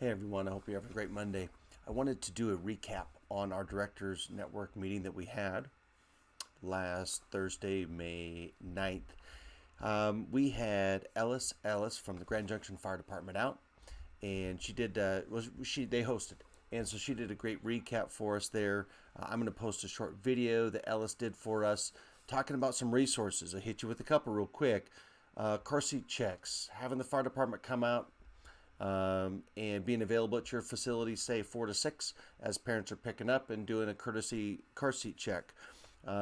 Hey everyone, I hope you're having a great Monday. I wanted to do a recap on our Directors Network meeting that we had last Thursday, May 9th. We had Ellis from the Grand Junction Fire Department out, and she did they hosted, and so she did a great recap for us there. I'm going to post a short video that Ellis did for us talking about some resources. I hit you with a couple real quick. Car seat checks, having the fire department come out and being available at your facility, say 4 to 6, as parents are picking up and doing a courtesy car seat check.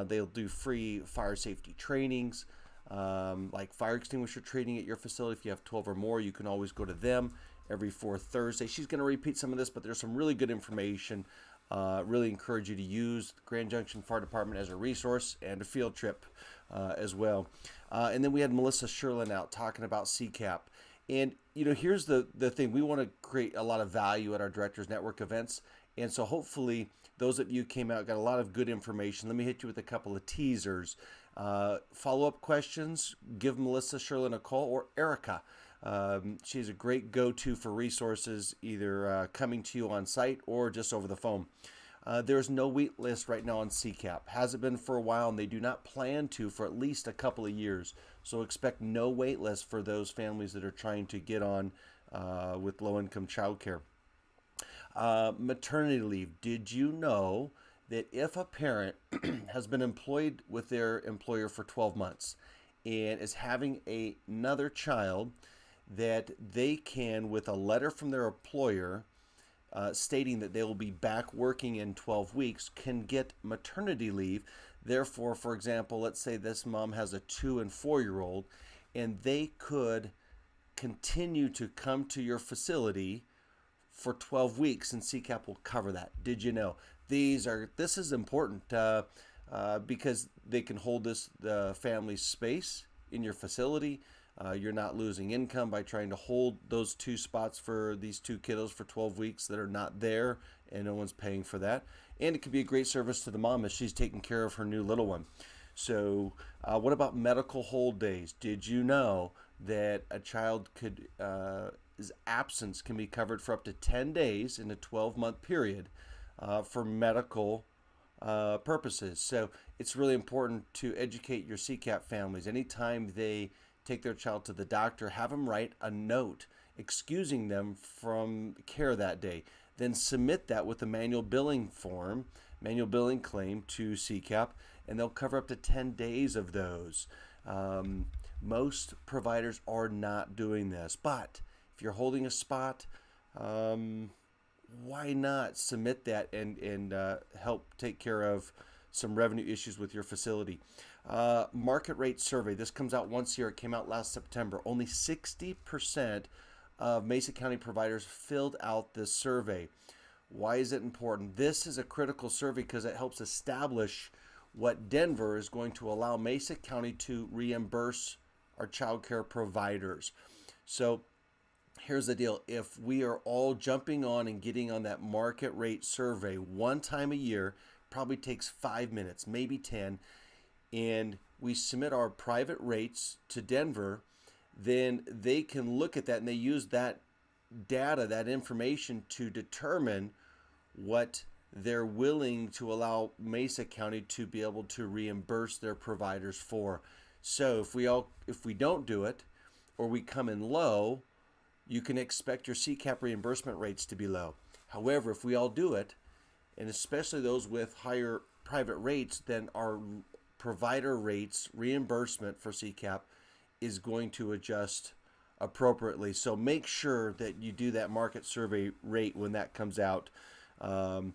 They'll do free fire safety trainings, like fire extinguisher training at your facility. If you have 12 or more, you can always go to them every fourth Thursday. She's going to repeat some of this, but there's some really good information. Really encourage you to use the Grand Junction Fire Department as a resource and a field trip as well. And then we had Melissa Sherlin out talking about CCAP. And, here's the thing. We want to create a lot of value at our Directors Network events. And so hopefully those of you came out, got a lot of good information. Let me hit you with a couple of teasers. Follow-up questions, give Melissa Sherlin a call, or Erica. She's a great go-to for resources, either coming to you on site or just over the phone. There's no wait list right now on CCAP. Hasn't been for a while, and they do not plan to for at least a couple of years. So expect no wait list for those families that are trying to get on with low-income childcare. Maternity leave. Did you know that if a parent has been employed with their employer for 12 months and is having another child, that they can, with a letter from their employer stating that they will be back working in 12 weeks, can get maternity leave. Therefore, for example, let's say this mom has a 2 and 4-year-old, and they could continue to come to your facility for 12 weeks, and CCAP will cover that. Did you know? This is important because they can hold the family's space in your facility. You're not losing income by trying to hold those 2 spots for these 2 kiddos for 12 weeks that are not there, and no one's paying for that. And it could be a great service to the mom as she's taking care of her new little one. So what about medical hold days? Did you know that a child his absence can be covered for up to 10 days in a 12-month period for medical purposes? So it's really important to educate your CCAP families. Anytime they take their child to the doctor, have them write a note excusing them from care that day. Then submit that with a manual billing claim to CCAP, and they'll cover up to 10 days of those. Most providers are not doing this, but if you're holding a spot, why not submit that and help take care of some revenue issues with your facility? Market rate survey. This comes out once a year. It came out last September. Only 60% of Mesa County providers filled out this survey. Why is it important? This is a critical survey because it helps establish what Denver is going to allow Mesa County to reimburse our child care providers. So here's the deal. If we are all jumping on and getting on that market rate survey one time a year, probably takes 5 minutes, maybe 10, and we submit our private rates to Denver, then they can look at that and they use that data, that information, to determine what they're willing to allow Mesa County to be able to reimburse their providers for. So if we don't do it, or we come in low, you can expect your CCAP reimbursement rates to be low. However, if we all do it, and especially those with higher private rates, then our provider rates reimbursement for CCAP is going to adjust appropriately. So make sure that you do that market survey rate when that comes out. And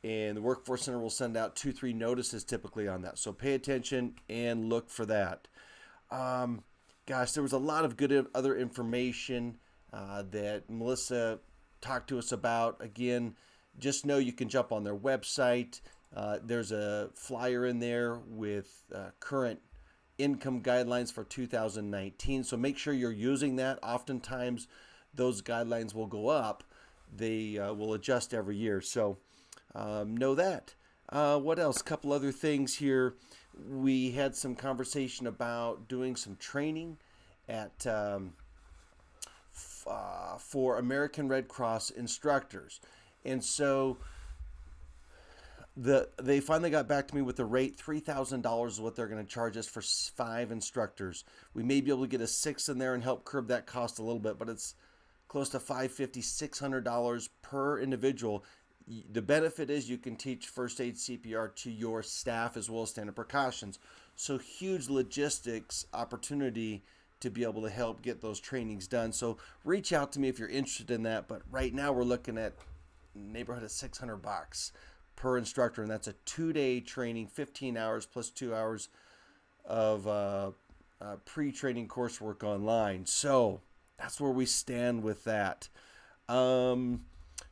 the Workforce Center will send out 2-3 notices typically on that. So pay attention and look for that. Gosh, there was a lot of good other information that Melissa talked to us about. Again, just know you can jump on their website. There's a flyer in there with current income guidelines for 2019. So make sure you're using that. Oftentimes, those guidelines will go up. They will adjust every year. So know that. What else? A couple other things here. We had some conversation about doing some training at for American Red Cross instructors. And so they finally got back to me with the rate. $3,000 is what they're going to charge us for 5 instructors. We may be able to get a 6th in there and help curb that cost a little bit, but it's close to $550, $600 per individual. The benefit is you can teach first aid CPR to your staff as well as standard precautions. So huge logistics opportunity to be able to help get those trainings done. So reach out to me if you're interested in that. But right now we're looking at neighborhood of $600 per instructor, and that's a 2-day training, 15 hours plus 2 hours of pre-training coursework online. So that's where we stand with that.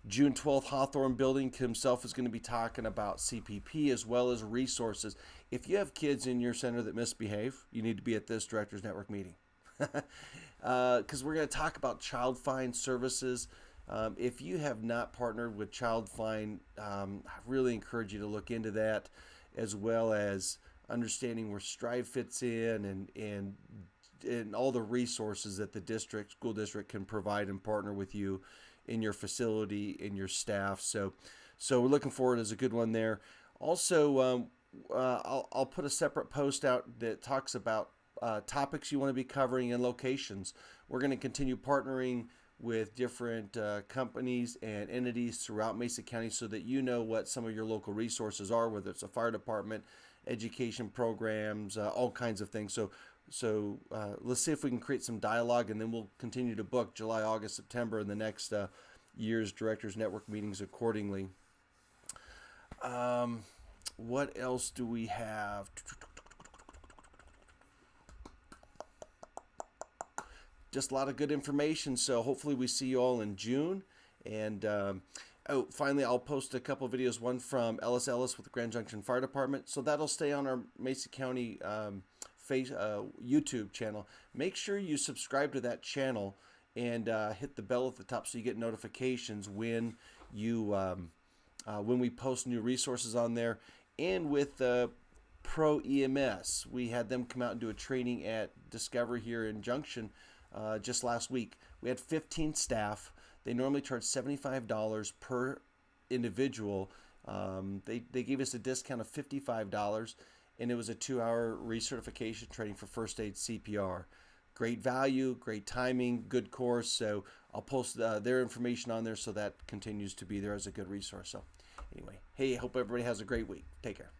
June 12th, Hawthorne Building himself is going to be talking about CPP as well as resources. If you have kids in your center that misbehave, you need to be at this Directors Network meeting. Because we're going to talk about Child Find services. If you have not partnered with Child Find, I really encourage you to look into that, as well as understanding where Strive fits in and all the resources that the school district can provide and partner with you in your facility, in your staff. So we're looking forward as a good one there. Also, I'll put a separate post out that talks about topics you want to be covering and locations. We're going to continue partnering with different companies and entities throughout Mesa County so that you know what some of your local resources are, whether it's a fire department, education programs, all kinds of things. So let's see if we can create some dialogue, and then we'll continue to book July, August, September, and the next year's Directors Network meetings accordingly. What else do we have? Just a lot of good information. So hopefully we see you all in June. And finally, I'll post a couple of videos, one from Ellis with the Grand Junction Fire Department. So that'll stay on our Mesa County YouTube channel. Make sure you subscribe to that channel and hit the bell at the top so you get notifications when we post new resources on there. And with Pro EMS, we had them come out and do a training at Discovery here in Junction just last week. We had 15 staff. They normally charge $75 per individual. They gave us a discount of $55. And it was a 2-hour recertification training for first aid CPR. Great value, great timing, good course. So I'll post their information on there so that continues to be there as a good resource. So anyway, hey, I hope everybody has a great week. Take care.